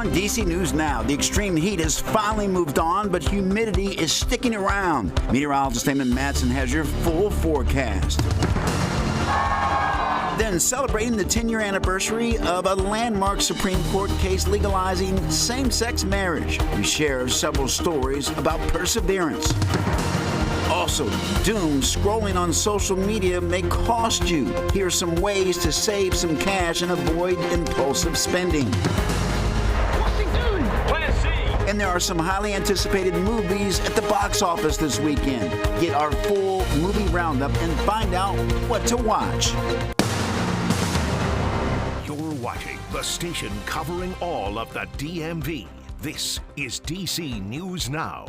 DC News Now. The extreme heat has finally moved on, but humidity is sticking around. Meteorologist Damon Matson has your full forecast. Then, celebrating the 10-year anniversary of a landmark Supreme Court case legalizing same-sex marriage, we share several stories about perseverance. Also, doom scrolling on social media may cost you. Here's some ways to save some cash and avoid impulsive spending. And there are some highly anticipated movies at the box office this weekend. Get our full movie roundup and find out what to watch. You're watching the station covering all of the DMV. This is DC News Now.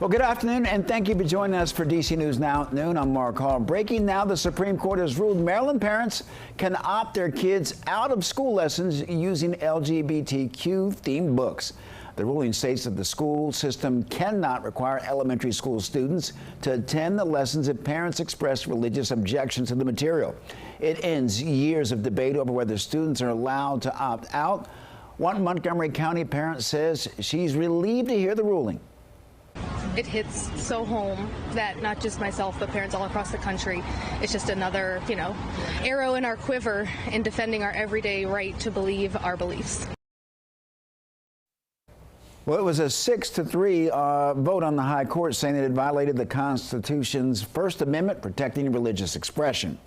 Well, good afternoon, and thank you for joining us for DC News Now at noon. I'm Mark Hall. Breaking now, the Supreme Court has ruled Maryland parents can opt their kids out of school lessons using LGBTQ-themed books. The ruling states that the school system cannot require elementary school students to attend the lessons if parents express religious objections to the material. It ends years of debate over whether students are allowed to opt out. One Montgomery County parent says she's relieved to hear the ruling. It hits so home that not just myself, but parents all across the country, it's just another, arrow in our quiver in defending our everyday right to believe our beliefs. Well, it was a 6-3 vote on the High Court saying that it violated the Constitution's First Amendment protecting religious expression.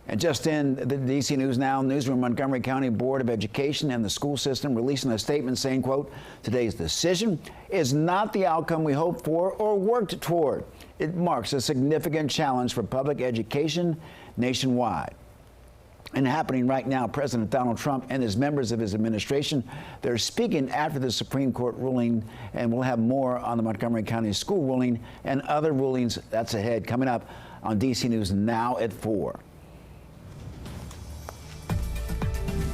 And just in the DC News Now newsroom, Montgomery County Board of Education and the school system releasing a statement saying, quote, today's decision is not the outcome we hoped for or worked toward. It marks a significant challenge for public education nationwide. And happening right now, President Donald Trump and his members of his administration, they're speaking after the Supreme Court ruling, and we'll have more on the Montgomery County school ruling and other rulings that's ahead coming up on DC News Now at 4.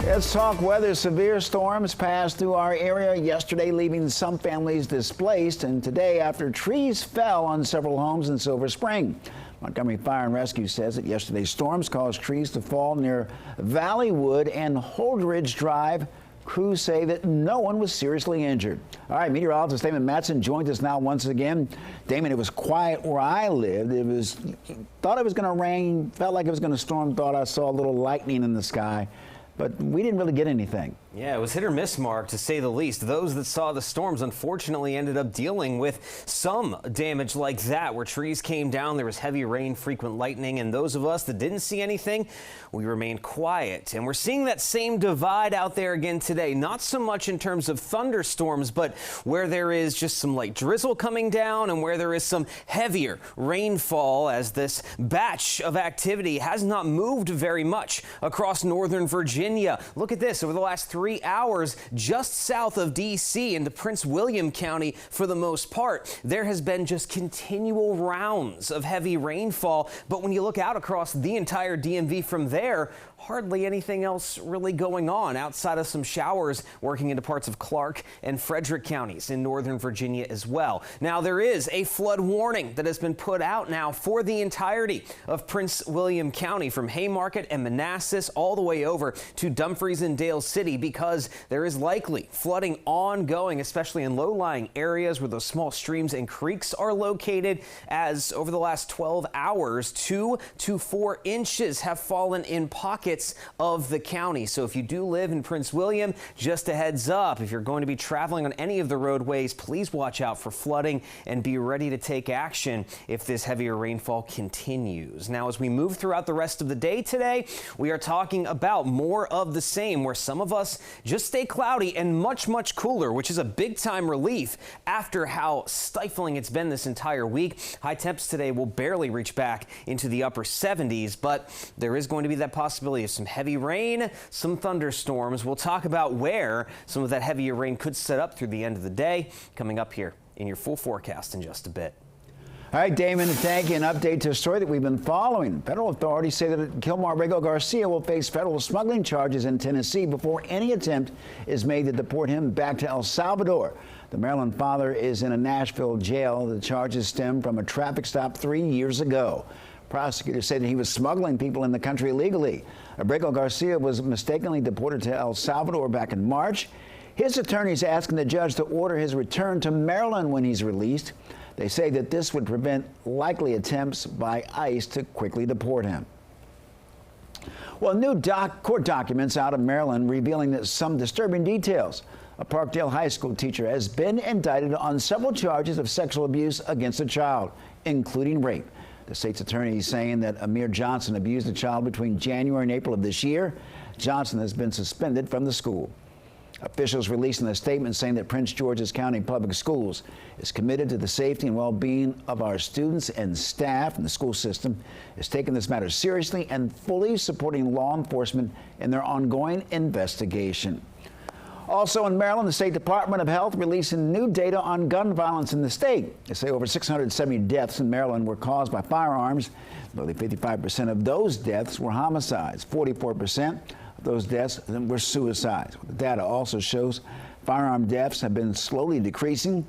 Let's talk weather. Severe storms passed through our area yesterday, leaving some families displaced, and today after trees fell on several homes in Silver Spring. Montgomery Fire and Rescue says that yesterday's storms caused trees to fall near Valleywood and Holdridge Drive. Crews say that no one was seriously injured. All right, meteorologist Damon Matson joins us now once again. Damon, it was quiet where I lived. Thought it was going to rain, felt like it was going to storm, thought I saw a little lightning in the sky. But we didn't really get anything. Yeah, it was hit or miss, Mark, to say the least. Those that saw the storms unfortunately ended up dealing with some damage like that, where trees came down, there was heavy rain, frequent lightning, and those of us that didn't see anything, we remained quiet. And we're seeing that same divide out there again today, not so much in terms of thunderstorms, but where there is just some light drizzle coming down and where there is some heavier rainfall, as this batch of activity has not moved very much across northern Virginia. Look at this. Over the last 3 hours, just south of D.C. into Prince William County, for the most part, there has been just continual rounds of heavy rainfall. But when you look out across the entire DMV from there, hardly anything else really going on outside of some showers working into parts of Clark and Frederick counties in northern Virginia as well. Now, there is a flood warning that has been put out now for the entirety of Prince William County, from Haymarket and Manassas all the way over to Dumfries and Dale City, because there is likely flooding ongoing, especially in low-lying areas where those small streams and creeks are located, as over the last 12 hours, 2 to 4 inches have fallen in pockets of the county. So if you do live in Prince William, just a heads up, if you're going to be traveling on any of the roadways, please watch out for flooding and be ready to take action if this heavier rainfall continues. Now, as we move throughout the rest of the day today, we are talking about more of the same, where some of us just stay cloudy and much, much cooler, which is a big time relief after how stifling it's been this entire week. High temps today will barely reach back into the upper 70s, but there is going to be that possibility of some heavy rain, some thunderstorms. We'll talk about where some of that heavier rain could set up through the end of the day, coming up here in your full forecast in just a bit. All right, Damon, thank you. An update to a story that we've been following. Federal authorities say that Kilmar Rigo Garcia will face federal smuggling charges in Tennessee before any attempt is made to deport him back to El Salvador. The Maryland father is in a Nashville jail. The charges stem from a traffic stop 3 years ago. Prosecutors say that he was smuggling people in the country illegally. Abrego Garcia was mistakenly deported to El Salvador back in March. His attorneys asking the judge to order his return to Maryland when he's released. They say that this would prevent likely attempts by ICE to quickly deport him. Well, new court documents out of Maryland revealing that some disturbing details. A Parkdale High School teacher has been indicted on several charges of sexual abuse against a child, including rape. The state's attorney is saying that Amir Johnson abused a child between January and April of this year. Johnson has been suspended from the school. Officials releasing a statement saying that Prince George's County Public Schools is committed to the safety and well-being of our students and staff, and the school system is taking this matter seriously and fully supporting law enforcement in their ongoing investigation. Also in Maryland, the State Department of Health releasing new data on gun violence in the state. They say over 670 deaths in Maryland were caused by firearms. Nearly 55% of those deaths were homicides. 44% of those deaths were suicides. The data also shows firearm deaths have been slowly decreasing.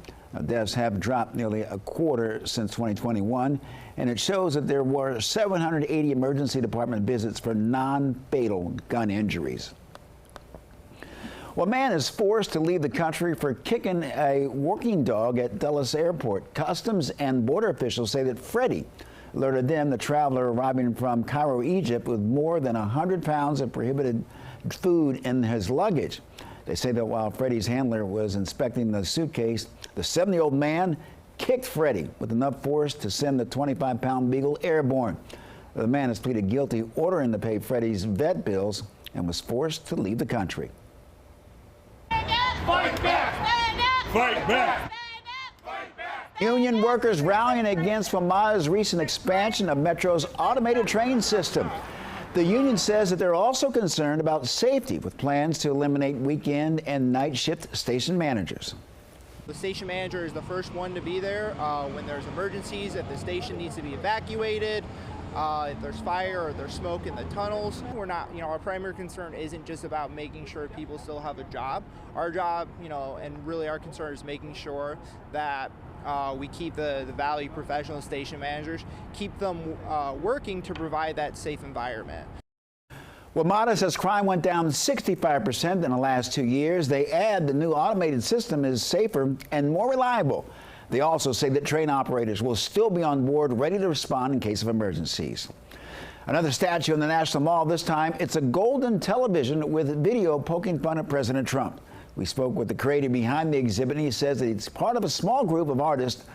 Deaths have dropped nearly a quarter since 2021. And it shows that there were 780 emergency department visits for non-fatal gun injuries. Well, a man is forced to leave the country for kicking a working dog at Dulles Airport. Customs and border officials say that Freddie alerted them, the traveler arriving from Cairo, Egypt, with more than 100 pounds of prohibited food in his luggage. They say that while Freddie's handler was inspecting the suitcase, the 70-year-old man kicked Freddie with enough force to send the 25-pound beagle airborne. The man has pleaded guilty, ordering to pay Freddie's vet bills, and was forced to leave the country. Fight back! Stand up! Fight back! Fight back! Union workers rallying against WMATA's recent expansion of Metro's automated train system. The union says that they're also concerned about safety, with plans to eliminate weekend and night shift station managers. The station manager is the first one to be there when there's emergencies, if the station needs to be evacuated, if there's fire or there's smoke in the tunnels. We're not, our primary concern isn't just about making sure people still have a job. Our job, and really our concern is making sure that we keep the Valley professional station managers, keep them working to provide that safe environment. WMATA says crime went down 65% in the last 2 years. They add the new automated system is safer and more reliable. They also say that train operators will still be on board, ready to respond in case of emergencies. Another statue in the National Mall. This time, it's a golden television with video poking fun at President Trump. We spoke with the creator behind the exhibit, and he says that it's part of a small group of artists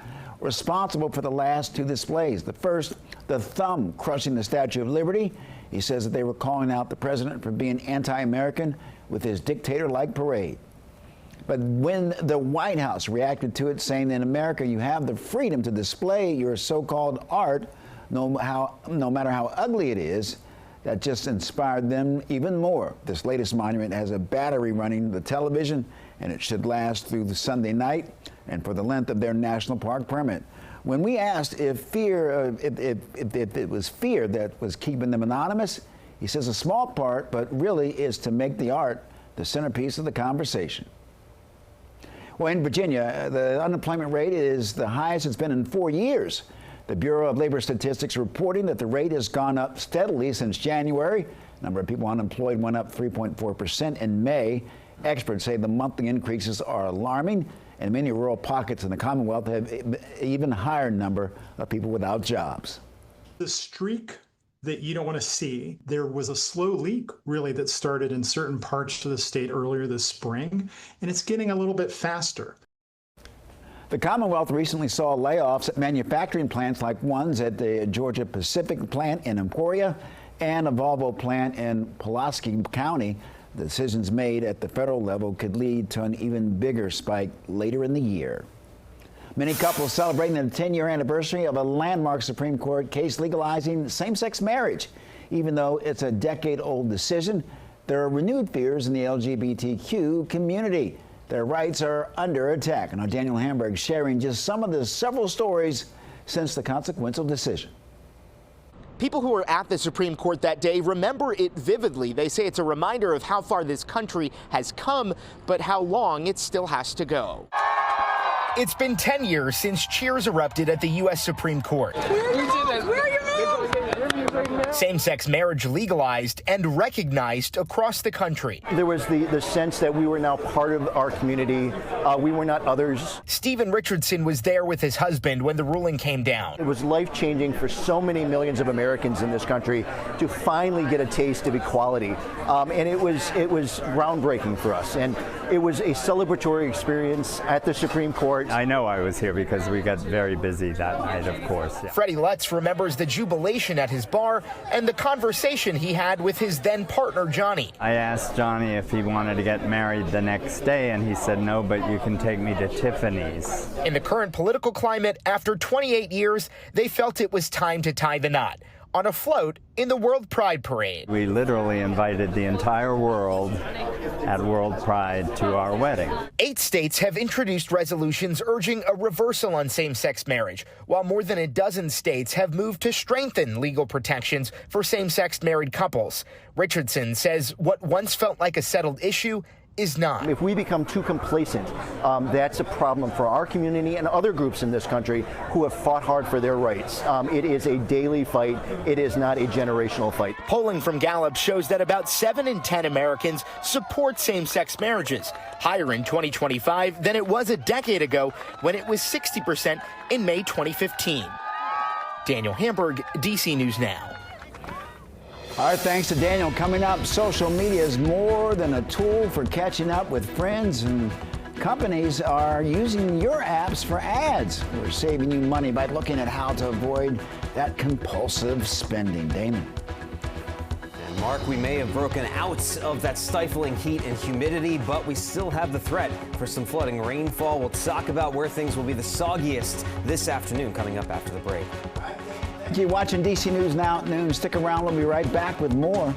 responsible for the last two displays. The first, the thumb crushing the Statue of Liberty. He says that they were calling out the president for being anti-American with his dictator-like parade. But when the White House reacted to it, saying that in America you have the freedom to display your so-called art, no matter how ugly it is, that just inspired them even more. This latest monument has a battery running the television, and it should last through the Sunday night and for the length of their national park permit. When we asked if it was fear that was keeping them anonymous, he says a small part, but really is to make the art the centerpiece of the conversation. Well, in Virginia, the unemployment rate is the highest it's been in 4 years. The Bureau of Labor Statistics reporting that the rate has gone up steadily since January. The number of people unemployed went up 3.4% in May. Experts say the monthly increases are alarming, and many rural pockets in the Commonwealth have an even higher number of people without jobs. The streak that you don't want to see, there was a slow leak really that started in certain parts of the state earlier this spring, and it's getting a little bit faster. The Commonwealth recently saw layoffs at manufacturing plants like ones at the Georgia Pacific plant in Emporia and a Volvo plant in Pulaski County. The decisions made at the federal level could lead to an even bigger spike later in the year. Many couples celebrating the 10-year anniversary of a landmark Supreme Court case legalizing same-sex marriage. Even though it's a decade-old decision, there are renewed fears in the LGBTQ community. Their rights are under attack. Now, Daniel Hamburg sharing just some of the several stories since the consequential decision. People who were at the Supreme Court that day remember it vividly. They say it's a reminder of how far this country has come, but how long it still has to go. It's been 10 years since cheers erupted at the U.S. Supreme Court. Where are your moms? Same-sex marriage legalized and recognized across the country. There was the sense that we were now part of our community. We were not others. Stephen Richardson was there with his husband when the ruling came down. It was life-changing for so many millions of Americans in this country to finally get a taste of equality. And it was groundbreaking for us. And it was a celebratory experience at the Supreme Court. I know I was here because we got very busy that night, of course. Yeah. Freddie Lutz remembers the jubilation at his bar and the conversation he had with his then partner, Johnny. I asked Johnny if he wanted to get married the next day, and he said, no, but you can take me to Tiffany's. In the current political climate, after 28 years, they felt it was time to tie the knot on a float in the World Pride Parade. We literally invited the entire world at World Pride to our wedding. 8 states have introduced resolutions urging a reversal on same-sex marriage, while more than a dozen states have moved to strengthen legal protections for same-sex married couples. Richardson says what once felt like a settled issue is not. If we become too complacent, that's a problem for our community and other groups in this country who have fought hard for their rights. It is a daily fight. It is not a generational fight. Polling from Gallup shows that about 7 in 10 Americans support same-sex marriages, higher in 2025 than it was a decade ago when it was 60% in May 2015. Daniel Hamburg, DC News Now. All right, thanks to Daniel. Coming up, social media is more than a tool for catching up with friends, and companies are using your apps for ads. We're saving you money by looking at how to avoid that compulsive spending. Damon. And Mark, we may have broken out of that stifling heat and humidity, but we still have the threat for some flooding rainfall. We'll talk about where things will be the soggiest this afternoon, coming up after the break. You're watching DC News Now at noon. Stick around. We'll be right back with more.